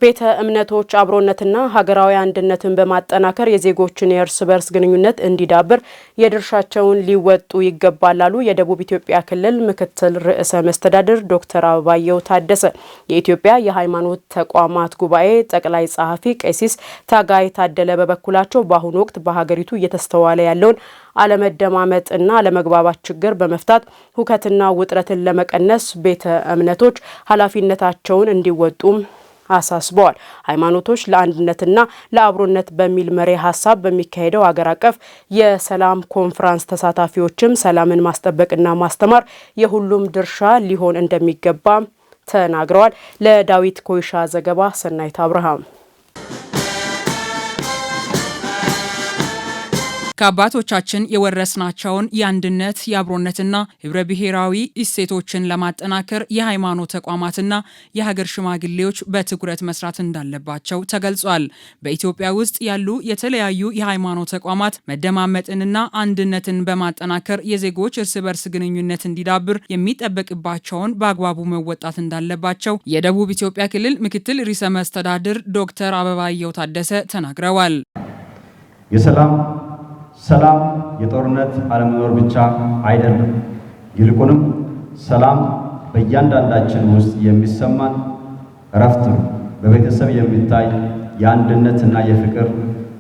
ቤተ እምነቶች አብሮነትና ሀገራዊ አንድነትን በማጠናከር የዜጎችን የእርስ በርስ ግንኙነት እንዲዳብር የድርሻቸውን ሊወጡ ይገባል አሉ የደቡብ ኢትዮጵያ ክልል ምክትል ርዕሰ መስተዳድር ዶክተር አበባየሁ ታደሰ። የኢትዮጵያ የሃይማኖት ተቋማት ጉባኤ ጠቅላይ ጸሐፊ ቀሲስ ታጋይ ታደለ በበኩላቸው በአሁኑ ወቅት በሀገሪቱ እየተስተዋለ ያለውን አለመደማመጥና አለመግባባት ችግር በመፍታት ሁከትና ውጥረትን ለመቀነስ ቤተ እምነቶች ኃላፊነታቸውን እንዲወጡም አሳስበዋል። ሃይማኖቶች ለአንድነትና ለአብሮነት በሚል መሪ ሀሳብ በሚካሄደው ሀገር አቀፍ የሰላም ኮንፈረንስ ተሳታፊዎችም ሰላምን ማስጠበቅና ማስተማር የሁሉም ድርሻ ሊሆን እንደሚገባ ተናግረዋል። ለዳዊት ኮይሻ ዘገባ ሰናይት አብርሃም። ከአባቶቻችን የወረስናቸውን የአንድነት የአብሮነትና ህብረ ብሔራዊ እሴቶችን ለማጠናከር የሃይማኖት ተቋማትና የሀገር ሽማግሌዎች በትኩረት መስራት እንዳለባቸው ተገልጿል። በኢትዮጵያ ውስጥ ያሉ የተለያዩ የሃይማኖት ተቋማት መደማመጥንና አንድነትን በማጠናከር የዜጎች እርስ በርስ ግንኙነት እንዲዳብር የሚጠበቅባቸውን በአግባቡ መወጣት እንዳለባቸው የደቡብ ኢትዮጵያ ክልል ምክትል ርዕሰ መስተዳድር ዶክተር አበባየሁ ታደሰ ተናግረዋል። ሰላም የጦርነት አለመኖር ብቻ አይደለም። ይልቁንም ሰላም በእያንዳንዳችን ውስጥ የሚሰማን እረፍት ነው። በቤተሰብ የሚታይ የአንድነትና የፍቅር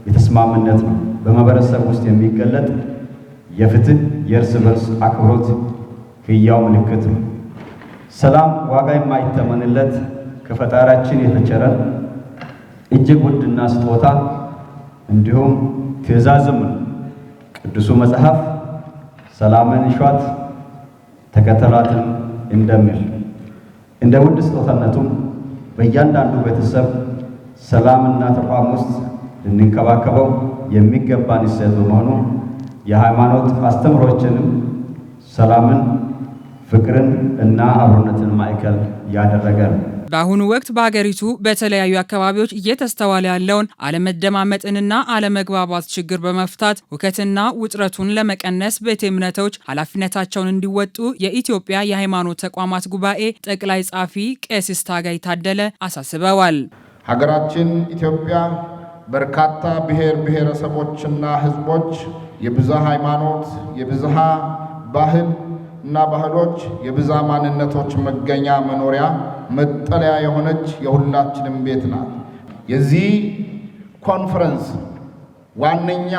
የተስማምነት ነው። በማህበረሰብ ውስጥ የሚገለጥ የፍትህ፣ የእርስ በርስ አክብሮት ህያው ምልክት ነው። ሰላም ዋጋ የማይተመንለት ከፈጣሪያችን የተቸረን እጅግ ውድና ስጦታ እንዲሁም ትእዛዝም ነው። ቅዱሱ መጽሐፍ ሰላምን እሿት ተከተሏትም እንደሚል እንደ ውድ ስጦታነቱም በእያንዳንዱ ቤተሰብ ሰላምና ተቋም ውስጥ ልንንከባከበው የሚገባን እሴት በመሆኑ የሃይማኖት አስተምህሮችንም ሰላምን፣ ፍቅርን እና አብሮነትን ማዕከል ያደረገ ነው። በአሁኑ ወቅት በሀገሪቱ በተለያዩ አካባቢዎች እየተስተዋለ ያለውን አለመደማመጥንና አለመግባባት ችግር በመፍታት ሁከትና ውጥረቱን ለመቀነስ ቤተ እምነቶች ኃላፊነታቸውን እንዲወጡ የኢትዮጵያ የሃይማኖት ተቋማት ጉባኤ ጠቅላይ ጸሐፊ ቀሲስ ታጋይ ታደለ አሳስበዋል። ሀገራችን ኢትዮጵያ በርካታ ብሔር ብሔረሰቦችና ህዝቦች የብዝሃ ሃይማኖት፣ የብዝሃ ባህል እና ባህሎች የብዛ ማንነቶች መገኛ መኖሪያ መጠለያ የሆነች የሁላችንም ቤት ናት። የዚህ ኮንፈረንስ ዋነኛ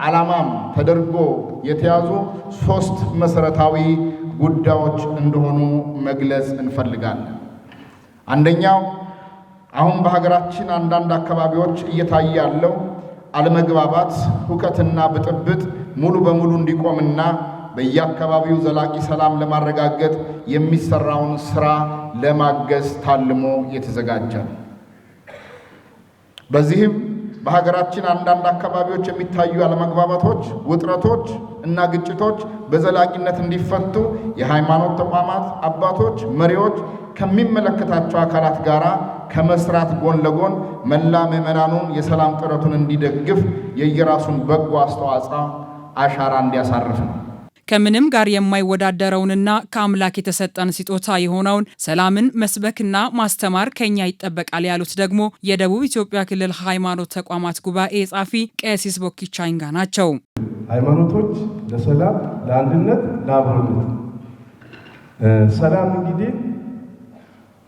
ዓላማም ተደርጎ የተያዙ 3 መሰረታዊ ጉዳዮች እንደሆኑ መግለጽ እንፈልጋለን። አንደኛው አሁን በሀገራችን አንዳንድ አካባቢዎች እየታየ ያለው አለመግባባት፣ ሁከትና ብጥብጥ ሙሉ በሙሉ እንዲቆምና በየአካባቢው ዘላቂ ሰላም ለማረጋገጥ የሚሰራውን ስራ ለማገዝ ታልሞ የተዘጋጀ ነው። በዚህም በሀገራችን አንዳንድ አካባቢዎች የሚታዩ አለመግባባቶች፣ ውጥረቶች እና ግጭቶች በዘላቂነት እንዲፈቱ የሃይማኖት ተቋማት አባቶች፣ መሪዎች ከሚመለከታቸው አካላት ጋር ከመስራት ጎን ለጎን መላ ምዕመናኑን የሰላም ጥረቱን እንዲደግፍ የየራሱን በጎ አስተዋጽኦ አሻራ እንዲያሳርፍ ነው። ከምንም ጋር የማይወዳደረውንና ከአምላክ የተሰጠን ስጦታ የሆነውን ሰላምን መስበክና ማስተማር ከኛ ይጠበቃል ያሉት ደግሞ የደቡብ ኢትዮጵያ ክልል ሃይማኖት ተቋማት ጉባኤ ጸሐፊ ቀሲስ ቦኪቻ ይንጋ ናቸው። ሃይማኖቶች ለሰላም፣ ለአንድነት፣ ለአብሮነት ሰላም እንግዲህ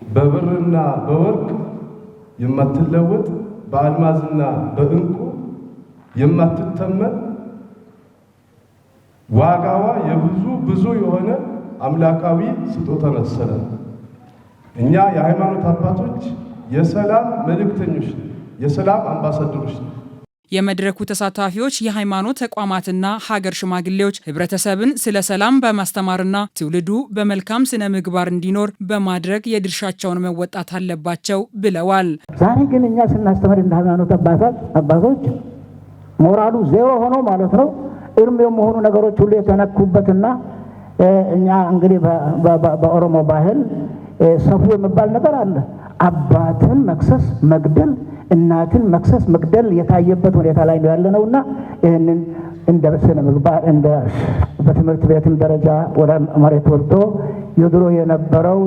በብርና በወርቅ የማትለወጥ በአልማዝና በእንቁ የማትተመን ዋጋዋ ብዙ የሆነ አምላካዊ ስጦታ መሰለ። እኛ የሃይማኖት አባቶች የሰላም መልእክተኞች፣ የሰላም አምባሳደሮች ነው። የመድረኩ ተሳታፊዎች የሃይማኖት ተቋማትና ሀገር ሽማግሌዎች ህብረተሰብን ስለ ሰላም በማስተማርና ትውልዱ በመልካም ስነ ምግባር እንዲኖር በማድረግ የድርሻቸውን መወጣት አለባቸው ብለዋል። ዛሬ ግን እኛ ስናስተምር እንደ ሃይማኖት አባቶች ሞራሉ ዜሮ ሆኖ ማለት ነው እርም የሆኑ ነገሮች ሁሉ የተነኩበትና እኛ እንግዲህ በኦሮሞ ባህል ሰፉ የሚባል ነገር አለ። አባትን መክሰስ መግደል፣ እናትን መክሰስ መግደል የታየበት ሁኔታ ላይ ነው ያለነውና ይህንን እንደ ስነ ምግባር በትምህርት ቤትም ደረጃ ወደ መሬት ወርዶ የድሮ የነበረው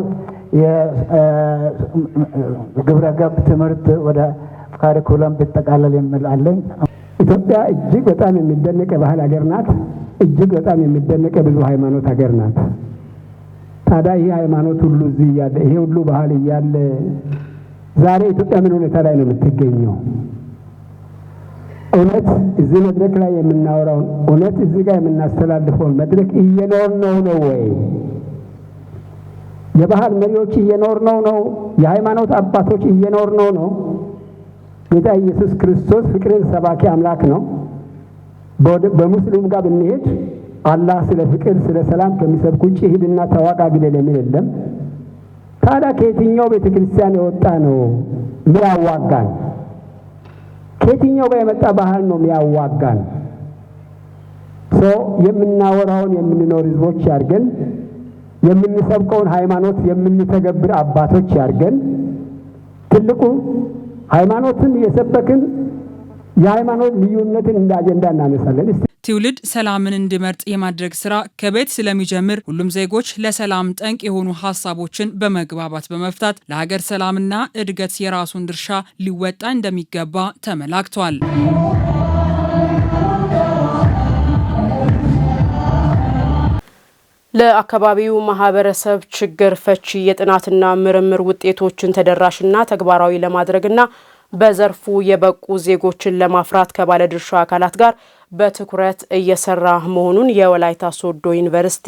የግብረ ገብ ትምህርት ወደ ካሪኩለም ቢጠቃለል የሚላለኝ። ኢትዮጵያ እጅግ በጣም የሚደነቅ የባህል ሀገር ናት። እጅግ በጣም የሚደነቅ የብዙ ሃይማኖት ሀገር ናት። ታዲያ ይህ ሃይማኖት ሁሉ እዚህ እያለ ይሄ ሁሉ ባህል እያለ ዛሬ ኢትዮጵያ ምን ሁኔታ ላይ ነው የምትገኘው? እውነት እዚህ መድረክ ላይ የምናወራውን እውነት እዚህ ጋር የምናስተላልፈውን መድረክ እየኖርነው ነው ወይ? የባህል መሪዎች እየኖርነው ነው? የሃይማኖት አባቶች እየኖርነው ነው? ጌታ ኢየሱስ ክርስቶስ ፍቅርን ሰባኪ አምላክ ነው። በሙስሊም ጋር ብንሄድ አላህ ስለ ፍቅር ስለ ሰላም ከሚሰብክ ውጭ ሂድና ተዋጋ ግደል የሚል የለም። ታዲያ ከየትኛው ቤተክርስቲያን የወጣ ነው የሚያዋጋን? ከየትኛው ጋር የመጣ ባህል ነው የሚያዋጋን? የምናወራውን የምንኖር ህዝቦች ያርገን፣ የምንሰብከውን ሃይማኖት የምንተገብር አባቶች ያርገን። ትልቁ ሃይማኖትን እየሰበክን የሃይማኖት ልዩነትን እንደ አጀንዳ እናነሳለን። ትውልድ ሰላምን እንዲመርጥ የማድረግ ስራ ከቤት ስለሚጀምር ሁሉም ዜጎች ለሰላም ጠንቅ የሆኑ ሀሳቦችን በመግባባት በመፍታት ለሀገር ሰላምና እድገት የራሱን ድርሻ ሊወጣ እንደሚገባ ተመላክቷል። ለአካባቢው ማህበረሰብ ችግር ፈቺ የጥናትና ምርምር ውጤቶችን ተደራሽና ተግባራዊ ለማድረግና በዘርፉ የበቁ ዜጎችን ለማፍራት ከባለድርሻ አካላት ጋር በትኩረት እየሰራ መሆኑን የወላይታ ሶዶ ዩኒቨርሲቲ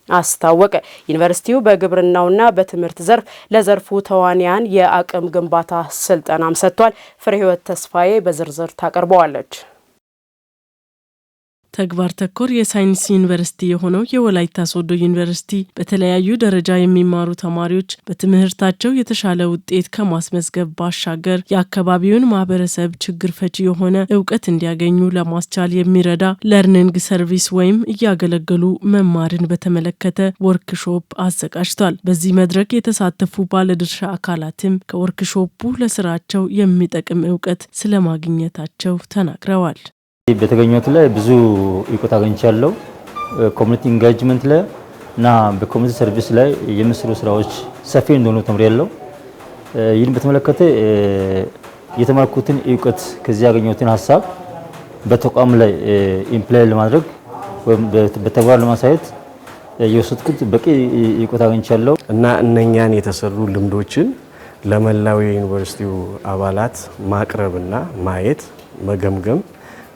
አስታወቀ። ዩኒቨርሲቲው በግብርናውና በትምህርት ዘርፍ ለዘርፉ ተዋንያን የአቅም ግንባታ ስልጠናም ሰጥቷል። ፍሬህይወት ተስፋዬ በዝርዝር ታቀርበዋለች። ተግባር ተኮር የሳይንስ ዩኒቨርሲቲ የሆነው የወላይታ ሶዶ ዩኒቨርሲቲ በተለያዩ ደረጃ የሚማሩ ተማሪዎች በትምህርታቸው የተሻለ ውጤት ከማስመዝገብ ባሻገር የአካባቢውን ማህበረሰብ ችግር ፈቺ የሆነ እውቀት እንዲያገኙ ለማስቻል የሚረዳ ለርኒንግ ሰርቪስ ወይም እያገለገሉ መማርን በተመለከተ ወርክሾፕ አዘጋጅቷል። በዚህ መድረክ የተሳተፉ ባለድርሻ አካላትም ከወርክሾፑ ለስራቸው የሚጠቅም እውቀት ስለማግኘታቸው ተናግረዋል። በተገኘሁት ላይ ብዙ እውቀት አግኝቻለሁ። ኮሚኒቲ ኢንጋጅመንት ላይ እና በኮሚኒቲ ሰርቪስ ላይ የሚሰሩ ስራዎች ሰፊ እንደሆኑ ተምሬያለሁ። ይህን በተመለከተ የተማርኩትን እውቀት ከዚህ ያገኘሁትን ሀሳብ በተቋም ላይ ኢምፕላይ ለማድረግ ወይም በተግባር ለማሳየት የወሰድኩት በቂ እውቀት አግኝቻለሁ እና እነኛን የተሰሩ ልምዶችን ለመላው የዩኒቨርሲቲው አባላት ማቅረብና ማየት መገምገም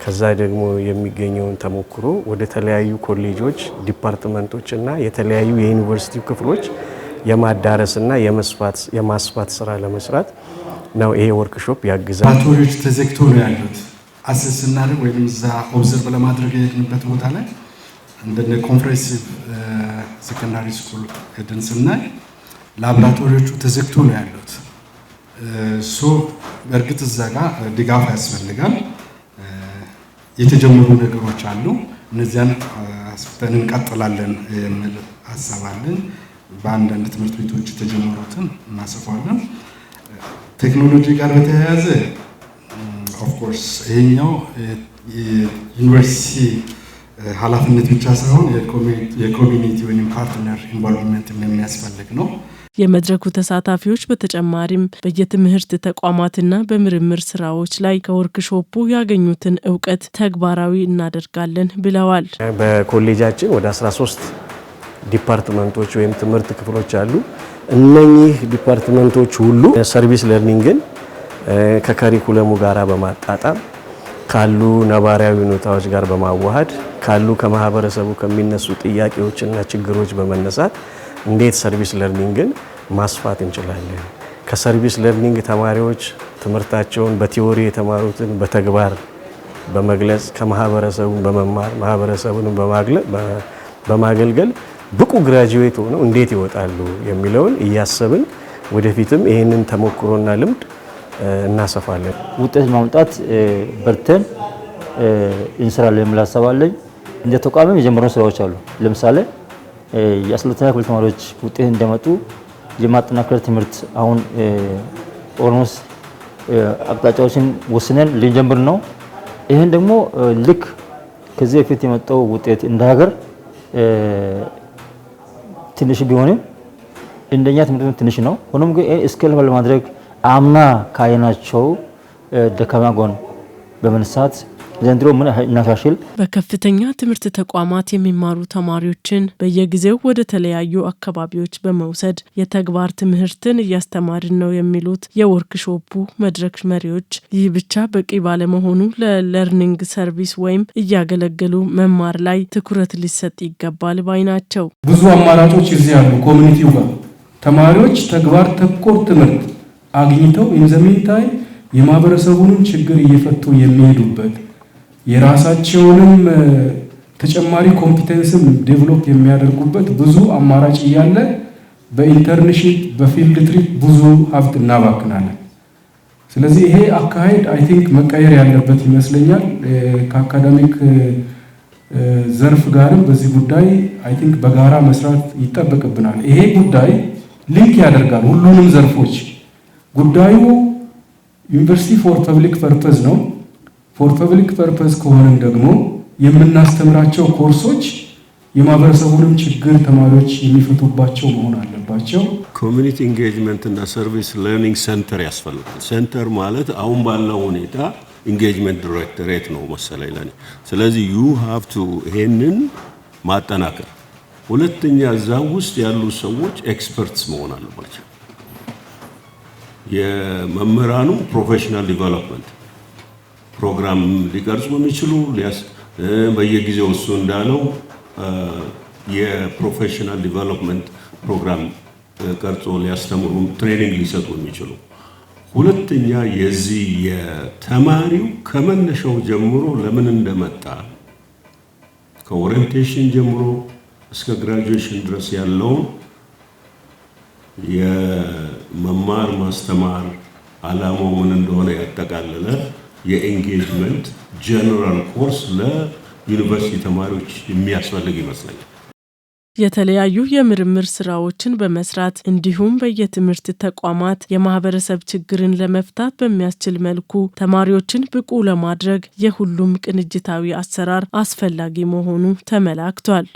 ከዛ ደግሞ የሚገኘውን ተሞክሮ ወደ ተለያዩ ኮሌጆች፣ ዲፓርትመንቶች እና የተለያዩ የዩኒቨርሲቲው ክፍሎች የማዳረስና የማስፋት ስራ ለመስራት ነው ይሄ ወርክሾፕ ያግዛል። ላቦራቶሪዎች ተዘግቶ ነው ያሉት። አሰስ ስናደርግ ወይም እዛ ኦብዘርቭ ለማድረግ የሄድንበት ቦታ ላይ እንደነ ኮምፕሬሲቭ ሴኮንዳሪ ስኩል ሄደን ስናይ ላቦራቶሪዎቹ ተዘግቶ ነው ያሉት። በእርግጥ እዛ ጋር ድጋፍ ያስፈልጋል። የተጀመሩ ነገሮች አሉ። እነዚያን አስፍተን እንቀጥላለን የሚል ሀሳብ አለን። በአንዳንድ ትምህርት ቤቶች የተጀመሩትን እናሰፋለን። ቴክኖሎጂ ጋር በተያያዘ ኦፍኮርስ ይሄኛው የዩኒቨርሲቲ ኃላፊነት ብቻ ሳይሆን የኮሚኒቲ ወይም ፓርትነር ኢንቮልቭመንት የሚያስፈልግ ነው። የመድረኩ ተሳታፊዎች በተጨማሪም በየትምህርት ተቋማትና በምርምር ስራዎች ላይ ከወርክሾፑ ያገኙትን እውቀት ተግባራዊ እናደርጋለን ብለዋል። በኮሌጃችን ወደ 13 ዲፓርትመንቶች ወይም ትምህርት ክፍሎች አሉ። እነኚህ ዲፓርትመንቶች ሁሉ ሰርቪስ ለርኒንግን ከካሪኩለሙ ጋራ በማጣጣም ካሉ ነባራዊ ሁኔታዎች ጋር በማዋሃድ ካሉ ከማህበረሰቡ ከሚነሱ ጥያቄዎችና ችግሮች በመነሳት እንዴት ሰርቪስ ለርኒንግን ማስፋት እንችላለን? ከሰርቪስ ለርኒንግ ተማሪዎች ትምህርታቸውን በቲዎሪ የተማሩትን በተግባር በመግለጽ ከማህበረሰቡ በመማር ማህበረሰቡን በማገልገል ብቁ ግራጁዌት ሆነው እንዴት ይወጣሉ የሚለውን እያሰብን ወደፊትም ይህንን ተሞክሮና ልምድ እናሰፋለን። ውጤት ማምጣት በርተን እንሰራለን የሚል ሀሳብ አለኝ። እንደ ተቋምም የጀመሩ ስራዎች አሉ። ለምሳሌ የ12ኛ ክፍል ተማሪዎች ውጤት እንደመጡ የማጠናከር ትምህርት አሁን ኦልሞስት አቅጣጫዎችን ወስነን ልንጀምር ነው። ይህን ደግሞ ልክ ከዚህ በፊት የመጣው ውጤት እንደ ሀገር ትንሽ ቢሆንም እንደኛ ትምህርት ትንሽ ነው። ሆኖም ግን ስኬል ለማድረግ አምና ካየናቸው ደካማ ጎን በመነሳት ዘንድሮ ምን እናሻሽል። በከፍተኛ ትምህርት ተቋማት የሚማሩ ተማሪዎችን በየጊዜው ወደ ተለያዩ አካባቢዎች በመውሰድ የተግባር ትምህርትን እያስተማርን ነው የሚሉት የወርክሾፑ መድረክ መሪዎች፣ ይህ ብቻ በቂ ባለመሆኑ ለለርኒንግ ሰርቪስ ወይም እያገለገሉ መማር ላይ ትኩረት ሊሰጥ ይገባል ባይ ናቸው። ብዙ አማራጮች እዚህ ያሉ ኮሚኒቲው ጋር ተማሪዎች ተግባር ተኮር ትምህርት አግኝተው ኢንዘሚንታይ የማህበረሰቡንም ችግር እየፈቱ የሚሄዱበት የራሳቸውንም ተጨማሪ ኮምፒተንስም ዴቨሎፕ የሚያደርጉበት ብዙ አማራጭ እያለ በኢንተርንሺፕ በፊልድ ትሪፕ ብዙ ሀብት እናባክናለን። ስለዚህ ይሄ አካሄድ አይ ቲንክ መቀየር ያለበት ይመስለኛል። ከአካዳሚክ ዘርፍ ጋርም በዚህ ጉዳይ አይ ቲንክ በጋራ መስራት ይጠበቅብናል። ይሄ ጉዳይ ሊንክ ያደርጋል ሁሉንም ዘርፎች። ጉዳዩ ዩኒቨርሲቲ ፎር ፐብሊክ ፐርፐዝ ነው። ፎር ፐብሊክ ፐርፐዝ ከሆነን ደግሞ የምናስተምራቸው ኮርሶች የማህበረሰቡንም ችግር ተማሪዎች የሚፈቱባቸው መሆን አለባቸው። ኮሚኒቲ ኢንጌጅመንት እና ሰርቪስ ለርኒንግ ሴንተር ያስፈልጋል። ሴንተር ማለት አሁን ባለው ሁኔታ ኢንጌጅመንት ዳይሬክቶሬት ነው መሰለኝ ለኔ። ስለዚህ ዩ ሃቭ ቱ ይሄንን ማጠናከር። ሁለተኛ እዛ ውስጥ ያሉ ሰዎች ኤክስፐርትስ መሆን አለባቸው። የመምህራኑ ፕሮፌሽናል ዲቨሎፕመንት ፕሮግራም ሊቀርጹ የሚችሉ በየጊዜው እሱ እንዳለው የፕሮፌሽናል ዲቨሎፕመንት ፕሮግራም ቀርጾ ሊያስተምሩ ትሬኒንግ ሊሰጡ የሚችሉ። ሁለተኛ የዚህ የተማሪው ከመነሻው ጀምሮ ለምን እንደመጣ ከኦሪየንቴሽን ጀምሮ እስከ ግራጁዌሽን ድረስ ያለውን የመማር ማስተማር ዓላማው ምን እንደሆነ ያጠቃለለ የኤንጌጅመንት ጀነራል ኮርስ ለዩኒቨርሲቲ ተማሪዎች የሚያስፈልግ ይመስለኛል። የተለያዩ የምርምር ስራዎችን በመስራት እንዲሁም በየትምህርት ተቋማት የማህበረሰብ ችግርን ለመፍታት በሚያስችል መልኩ ተማሪዎችን ብቁ ለማድረግ የሁሉም ቅንጅታዊ አሰራር አስፈላጊ መሆኑ ተመላክቷል።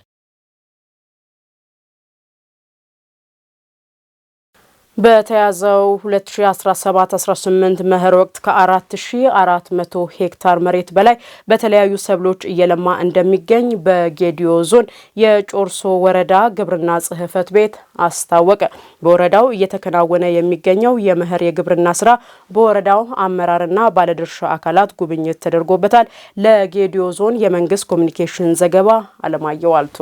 በተያዘው 2017-18 መኸር ወቅት ከ4400 ሄክታር መሬት በላይ በተለያዩ ሰብሎች እየለማ እንደሚገኝ በጌዲዮ ዞን የጮርሶ ወረዳ ግብርና ጽሕፈት ቤት አስታወቀ። በወረዳው እየተከናወነ የሚገኘው የመኸር የግብርና ስራ በወረዳው አመራርና ባለድርሻ አካላት ጉብኝት ተደርጎበታል። ለጌዲዮ ዞን የመንግስት ኮሚኒኬሽን ዘገባ አለማየሁ አልቶ።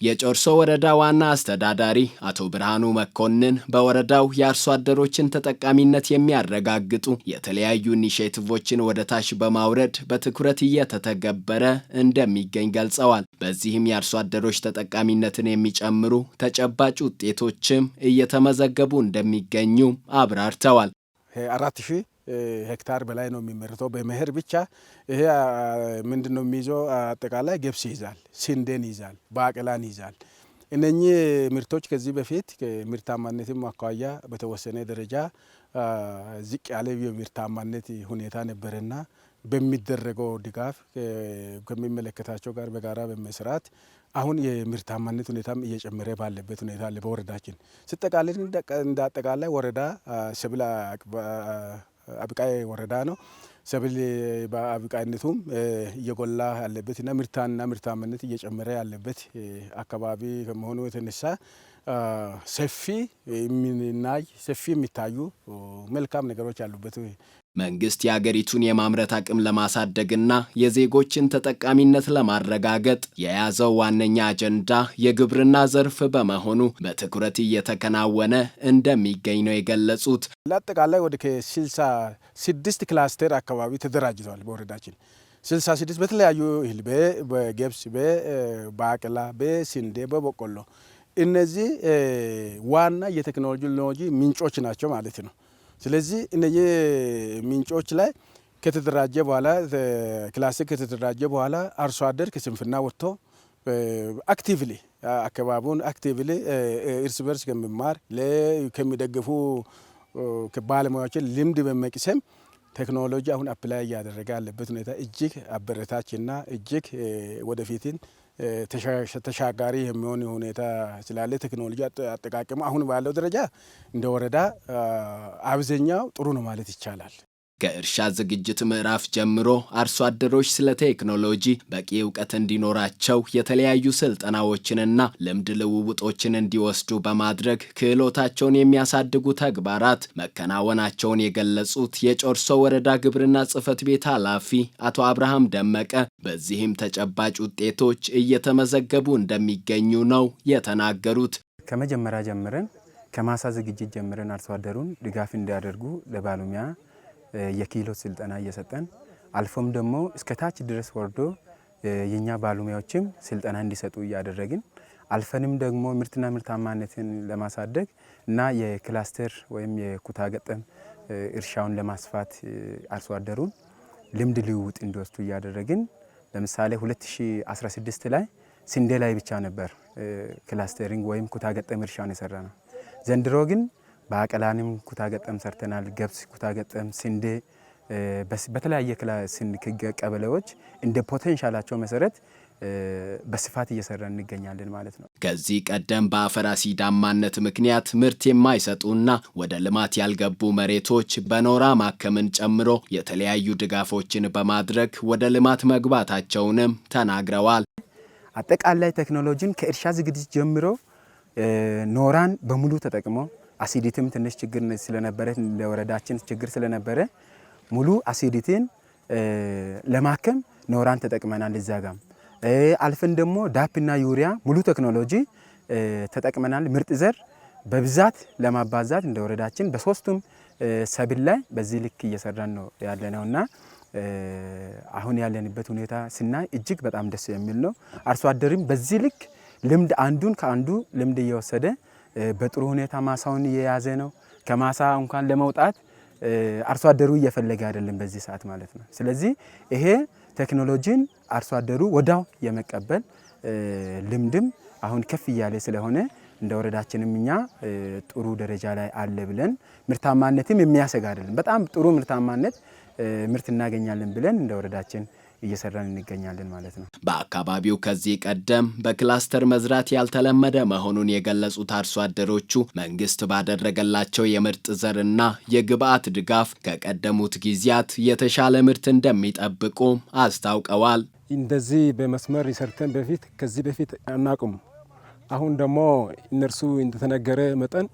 የጮርሶ ወረዳ ዋና አስተዳዳሪ አቶ ብርሃኑ መኮንን በወረዳው የአርሶ አደሮችን ተጠቃሚነት የሚያረጋግጡ የተለያዩ ኢኒሼቲቮችን ወደ ታች በማውረድ በትኩረት እየተተገበረ እንደሚገኝ ገልጸዋል። በዚህም የአርሶ አደሮች ተጠቃሚነትን የሚጨምሩ ተጨባጭ ውጤቶችም እየተመዘገቡ እንደሚገኙ አብራርተዋል። 4000 ሄክታር በላይ ነው የሚመረተው በመኸር ብቻ። ይሄ ምንድነው የሚይዘው? አጠቃላይ ገብስ ይዛል፣ ስንዴን ይዛል፣ ባቄላን ይዛል። እነኚህ ምርቶች ከዚህ በፊት ከምርታማነትም አኳያ በተወሰነ ደረጃ ዝቅ ያለ የምርታማነት ሁኔታ ነበርና በሚደረገው ድጋፍ ከሚመለከታቸው ጋር በጋራ በመስራት አሁን የምርታማነት ሁኔታም እየጨመረ ባለበት ሁኔታ አለ። በወረዳችን ሲጠቃለል እንደ አጠቃላይ ወረዳ ሰብል አብቃይ ወረዳ ነው። ሰብል በአብቃይነቱም እየጎላ ያለበትና ምርታማነት እየጨመረ ያለበት አካባቢ ከመሆኑ የተነሳ ሰፊ የሚታዩ መልካም ነገሮች ያሉበት መንግስት የሀገሪቱን የማምረት አቅም ለማሳደግና የዜጎችን ተጠቃሚነት ለማረጋገጥ የያዘው ዋነኛ አጀንዳ የግብርና ዘርፍ በመሆኑ በትኩረት እየተከናወነ እንደሚገኝ ነው የገለጹት። ለአጠቃላይ ወደ ከ66 ክላስተር አካባቢ ተደራጅተዋል። በወረዳችን 66 በተለያዩ እህል በገብስ፣ በባቄላ፣ በስንዴ፣ በበቆሎ እነዚህ ዋና የቴክኖሎጂ ምንጮች ናቸው ማለት ነው። ስለዚህ እነዚህ ምንጮች ላይ ከተደራጀ በኋላ ክላስተር ከተደራጀ በኋላ አርሶ አደር ከስንፍና ወጥቶ አክቲቭሊ አካባቢውን አክቲቭሊ እርስ በርስ ከሚማር ከሚደግፉ ባለሙያዎችን ልምድ በመቅሰም ቴክኖሎጂ አሁን አፕላይ እያደረገ ያለበት ሁኔታ እጅግ አበረታችና እጅግ ወደፊትን ተሻጋሪ የሚሆን ሁኔታ ስላለ ቴክኖሎጂ አጠቃቀሙ አሁን ባለው ደረጃ እንደ ወረዳ አብዛኛው ጥሩ ነው ማለት ይቻላል። ከእርሻ ዝግጅት ምዕራፍ ጀምሮ አርሶ አደሮች ስለ ቴክኖሎጂ በቂ እውቀት እንዲኖራቸው የተለያዩ ስልጠናዎችንና ልምድ ልውውጦችን እንዲወስዱ በማድረግ ክህሎታቸውን የሚያሳድጉ ተግባራት መከናወናቸውን የገለጹት የጮርሶ ወረዳ ግብርና ጽሕፈት ቤት ኃላፊ አቶ አብርሃም ደመቀ በዚህም ተጨባጭ ውጤቶች እየተመዘገቡ እንደሚገኙ ነው የተናገሩት። ከመጀመሪያ ጀምረን ከማሳ ዝግጅት ጀምረን አርሶ አደሩን ድጋፍ እንዲያደርጉ ለባለሙያ የክህሎት ስልጠና እየሰጠን አልፎም ደግሞ እስከ ታች ድረስ ወርዶ የኛ ባለሙያዎችም ስልጠና እንዲሰጡ እያደረግን አልፈንም ደግሞ ምርትና ምርታማነትን ለማሳደግ እና የክላስተር ወይም የኩታ ገጠም እርሻውን ለማስፋት አርሶ አደሩን ልምድ ልውውጥ እንዲወስዱ እያደረግን ለምሳሌ 2016 ላይ ስንዴ ላይ ብቻ ነበር ክላስተሪንግ ወይም ኩታ ገጠም እርሻውን የሰራነው። ዘንድሮ ግን ባቄላንም ኩታ ገጠም ሰርተናል። ገብስ ኩታ ገጠም፣ ስንዴ በተለያየ ቀበሌዎች እንደ ፖቴንሻላቸው መሰረት በስፋት እየሰራን እንገኛለን ማለት ነው። ከዚህ ቀደም በአፈር አሲዳማነት ምክንያት ምርት የማይሰጡና ወደ ልማት ያልገቡ መሬቶች በኖራ ማከምን ጨምሮ የተለያዩ ድጋፎችን በማድረግ ወደ ልማት መግባታቸውንም ተናግረዋል። አጠቃላይ ቴክኖሎጂን ከእርሻ ዝግጅት ጀምሮ ኖራን በሙሉ ተጠቅሞ አሲዲቲም ትንሽ ችግር ስለነበረ ለወረዳችን ችግር ስለነበረ ሙሉ አሲዲቲን ለማከም ኖራን ተጠቅመናል። እዛጋም አልፈን ደግሞ ዳፕና ዩሪያ ሙሉ ቴክኖሎጂ ተጠቅመናል። ምርጥ ዘር በብዛት ለማባዛት እንደ ወረዳችን በሶስቱም ሰብል ላይ በዚህ ልክ እየሰራን ነው ያለነውና አሁን ያለንበት ሁኔታ ስናይ እጅግ በጣም ደስ የሚል ነው። አርሶ አደርም በዚህ ልክ ልምድ አንዱን ከአንዱ ልምድ እየወሰደ በጥሩ ሁኔታ ማሳውን እየያዘ ነው። ከማሳ እንኳን ለመውጣት አርሶ አደሩ እየፈለገ አይደለም በዚህ ሰዓት ማለት ነው። ስለዚህ ይሄ ቴክኖሎጂን አርሶ አደሩ ወዳው የመቀበል ልምድም አሁን ከፍ እያለ ስለሆነ እንደ ወረዳችንም እኛ ጥሩ ደረጃ ላይ አለ ብለን ምርታማነትም የሚያሰጋ አይደለም። በጣም ጥሩ ምርታማነት ምርት እናገኛለን ብለን እንደ ወረዳችን እየሰራን እንገኛለን ማለት ነው። በአካባቢው ከዚህ ቀደም በክላስተር መዝራት ያልተለመደ መሆኑን የገለጹት አርሶ አደሮቹ መንግስት ባደረገላቸው የምርጥ ዘርና የግብአት ድጋፍ ከቀደሙት ጊዜያት የተሻለ ምርት እንደሚጠብቁ አስታውቀዋል። እንደዚህ በመስመር ሰርተን ከዚህ በፊት አናውቅም። አሁን ደግሞ እነርሱ እንደተነገረ መጠን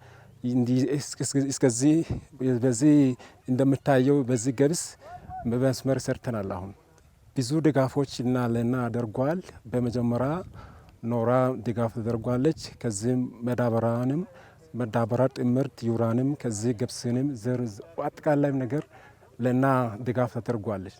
እስከዚህ በዚህ እንደምታየው በዚህ ገብስ በመስመር ሰርተናል። አሁን ብዙ ድጋፎች ለና አድርጓል። በመጀመሪያ ኖራ ድጋፍ ተደርጓለች። ከዚህም መዳበሪያ ጥምርት ዩራንም ከዚህ ገብስንም ዘር አጠቃላይ ነገር ለና ድጋፍ ተደርጓለች።